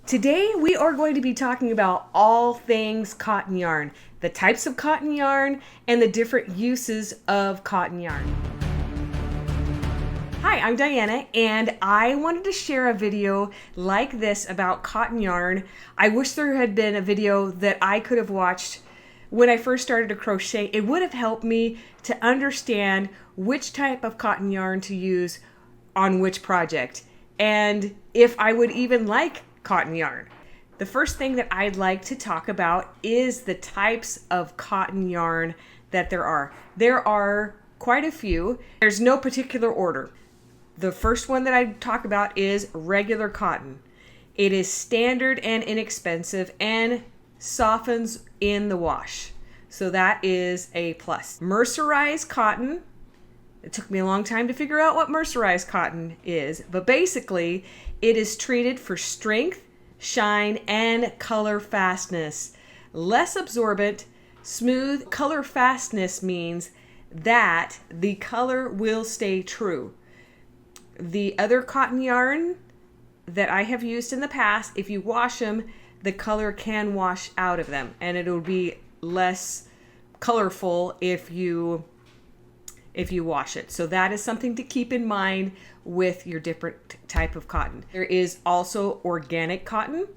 Today we are going to be talking about all things cotton yarn, the types of cotton yarn, and the different uses of cotton yarn. Hi, I'm Diana, and I wanted to share a video like this about cotton yarn. I wish there had been a video that I could have watched when I first started to crochet. It would have helped me to understand which type of cotton yarn to use on which project, and if I would even like cotton yarn. The first thing that I'd like to talk about is the types of cotton yarn that there are. There are quite a few. There's no particular order. The first one that I'd talk about is regular cotton. It is standard and inexpensive and softens in the wash. So that is a plus. Mercerized cotton. It took me a long time to figure out what mercerized cotton is, but basically it is treated for strength, shine, and color fastness. Less absorbent, smooth. Color fastness means that the color will stay true. The other cotton yarn that I have used in the past, if you wash them, the color can wash out of them, and it'll be less colorful if you wash it. So that is something to keep in mind with your different type of cotton. There is also organic cotton.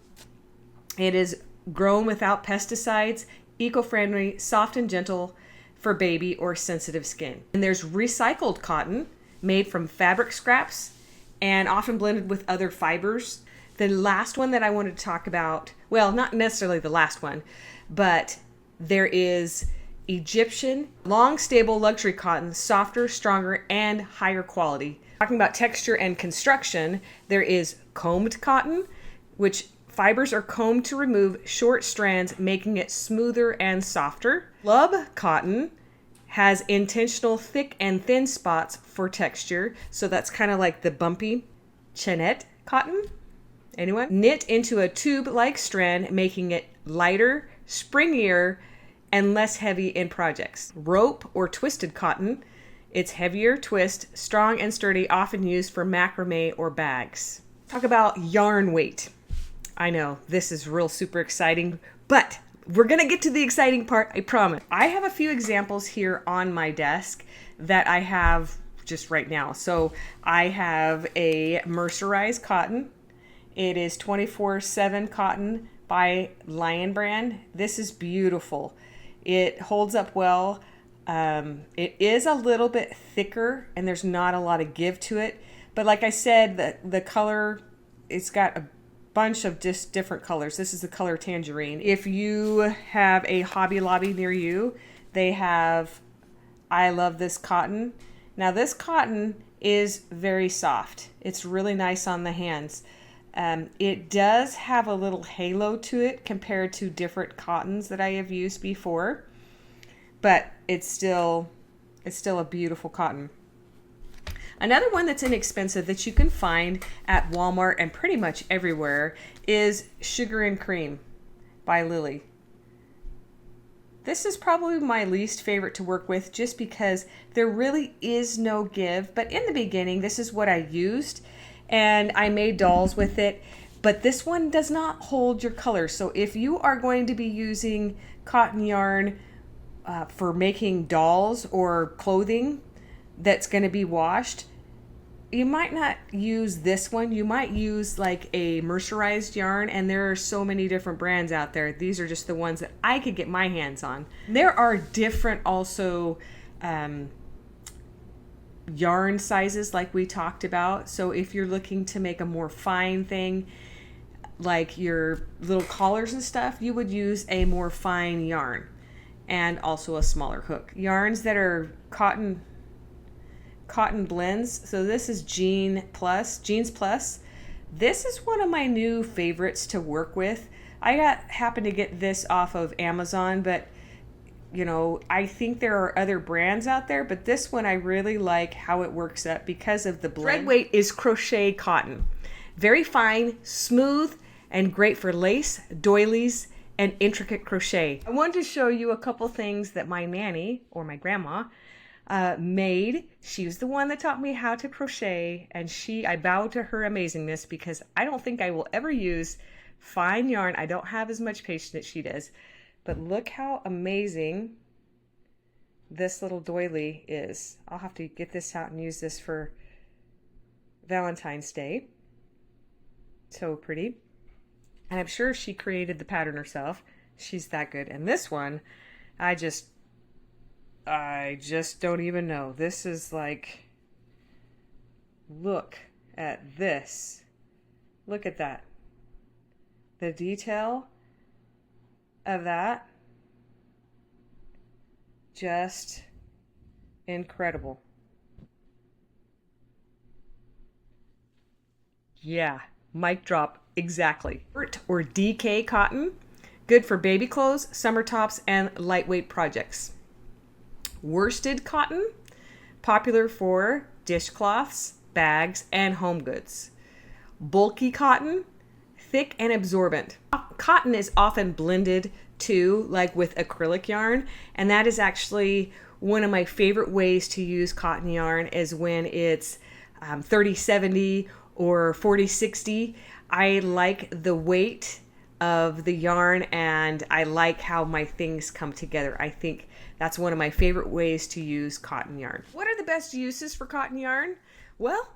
It is grown without pesticides, eco-friendly, soft and gentle for baby or sensitive skin. And there's recycled cotton made from fabric scraps and often blended with other fibers. The last one that I wanted to talk about, well, not necessarily the last one, but there is Egyptian, long, stable luxury cotton, softer, stronger, and higher quality. Talking about texture and construction, there is combed cotton, which fibers are combed to remove short strands, making it smoother and softer. Slub cotton has intentional thick and thin spots for texture, so that's kind of like the bumpy Chainette cotton. Anyone? Knit into a tube-like strand, making it lighter, springier, and less heavy in projects. Rope or twisted cotton. It's heavier, twist, strong and sturdy, often used for macrame or bags. Talk about yarn weight. I know this is real super exciting, but we're gonna get to the exciting part, I promise. I have a few examples here on my desk that I have just right now. So I have a mercerized cotton. It is 24/7 cotton by Lion brand. This is beautiful. It holds up well. It is a little bit thicker and there's not a lot of give to it. But like I said, the color, it's got a bunch of just different colors. This is the color tangerine. If you have a Hobby Lobby near you, they have I Love This Cotton. Now this cotton is very soft. It's really nice on the hands. It does have a little halo to it compared to different cottons that I have used before, but it's still a beautiful cotton. Another one that's inexpensive that you can find at Walmart and pretty much everywhere is Sugar and Cream by Lily. This is probably my least favorite to work with just because there really is no give, but in the beginning this is what I used and I made dolls with it, but this one does not hold your color. So if you are going to be using cotton yarn for making dolls or clothing that's going to be washed, you might not use this one. You might use like a mercerized yarn, and there are so many different brands out there. These are just the ones that I could get my hands on. There are different also yarn sizes like we talked about. So if you're looking to make a more fine thing like your little collars and stuff, you would use a more fine yarn and also a smaller hook. Yarns that are cotton blends. So this is Jeans Plus. This is one of my new favorites to work with. I happened to get this off of Amazon, but you know, I think there are other brands out there, but this one I really like how it works up because of the blend. Thread weight is crochet cotton. Very fine, smooth, and great for lace, doilies, and intricate crochet. I wanted to show you a couple things that my nanny, or my grandma, made. She was the one that taught me how to crochet, and I bow to her amazingness because I don't think I will ever use fine yarn. I don't have as much patience as she does, but look how amazing this little doily is. I'll have to get this out and use this for Valentine's Day. So pretty. And I'm sure she created the pattern herself. She's that good. And this one, I just don't even know. This is like, look at this. Look at that. The detail of that, just incredible. Yeah, mic drop, exactly. Or DK cotton, good for baby clothes, summer tops, and lightweight projects. Worsted cotton, popular for dishcloths, bags, and home goods. Bulky cotton, thick and absorbent. Cotton is often blended too, like with acrylic yarn, and that is actually one of my favorite ways to use cotton yarn is when it's 30-70 or 40-60. I like the weight of the yarn and I like how my things come together. I think that's one of my favorite ways to use cotton yarn. What are the best uses for cotton yarn? Well,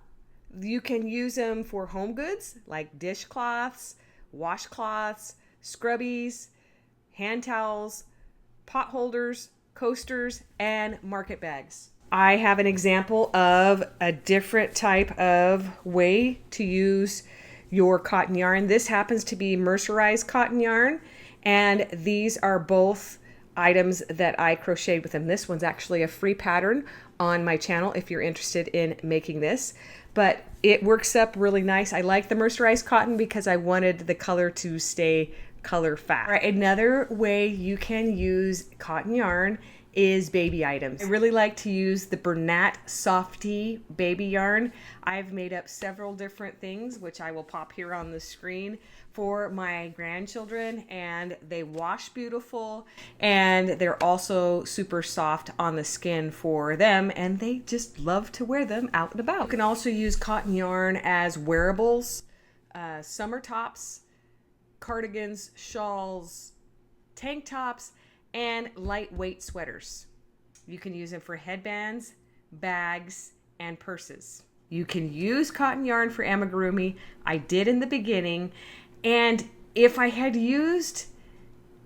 you can use them for home goods like dishcloths, washcloths, scrubbies, hand towels, pot holders, coasters, and market bags. I have an example of a different type of way to use your cotton yarn. This happens to be mercerized cotton yarn, and these are both items that I crocheted with them. This one's actually a free pattern on my channel if you're interested in making this, but it works up really nice. I like the mercerized cotton because I wanted the color to stay color fast. All right, another way you can use cotton yarn is baby items. I really like to use the Bernat Softy baby yarn. I've made up several different things, which I will pop here on the screen for my grandchildren, and they wash beautiful, and they're also super soft on the skin for them, and they just love to wear them out and about. You can also use cotton yarn as wearables, summer tops, cardigans, shawls, tank tops, and lightweight sweaters. You can use them for headbands, bags, and purses. You can use cotton yarn for amigurumi. I did in the beginning, and if I had used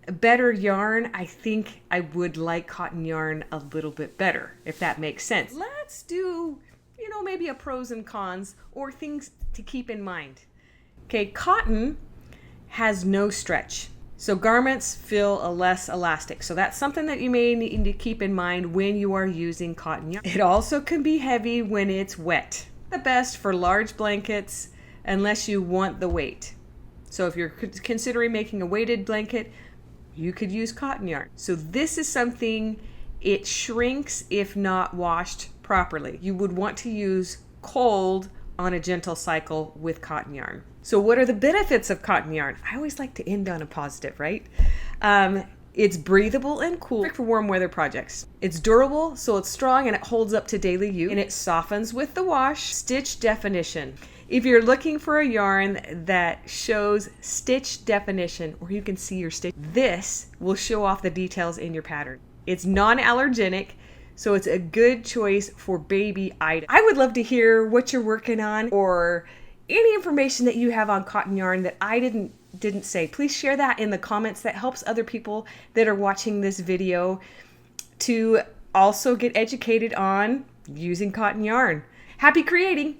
better yarn, I think I would like cotton yarn a little bit better, if that makes sense. Let's do, maybe a pros and cons or things to keep in mind. Okay, cotton has no stretch. So garments feel less elastic. So that's something that you may need to keep in mind when you are using cotton yarn. It also can be heavy when it's wet. The best for large blankets unless you want the weight. So if you're considering making a weighted blanket, you could use cotton yarn. So this is something, it shrinks if not washed properly. You would want to use cold on a gentle cycle with cotton yarn. So what are the benefits of cotton yarn? I always like to end on a positive, right? It's breathable and cool, perfect for warm weather projects. It's durable, so it's strong and it holds up to daily use. And it softens with the wash. Stitch definition. If you're looking for a yarn that shows stitch definition, or you can see your stitch, this will show off the details in your pattern. It's non-allergenic, so it's a good choice for baby items. I would love to hear what you're working on or any information that you have on cotton yarn that I didn't say. Please share that in the comments. That helps other people that are watching this video to also get educated on using cotton yarn. Happy creating!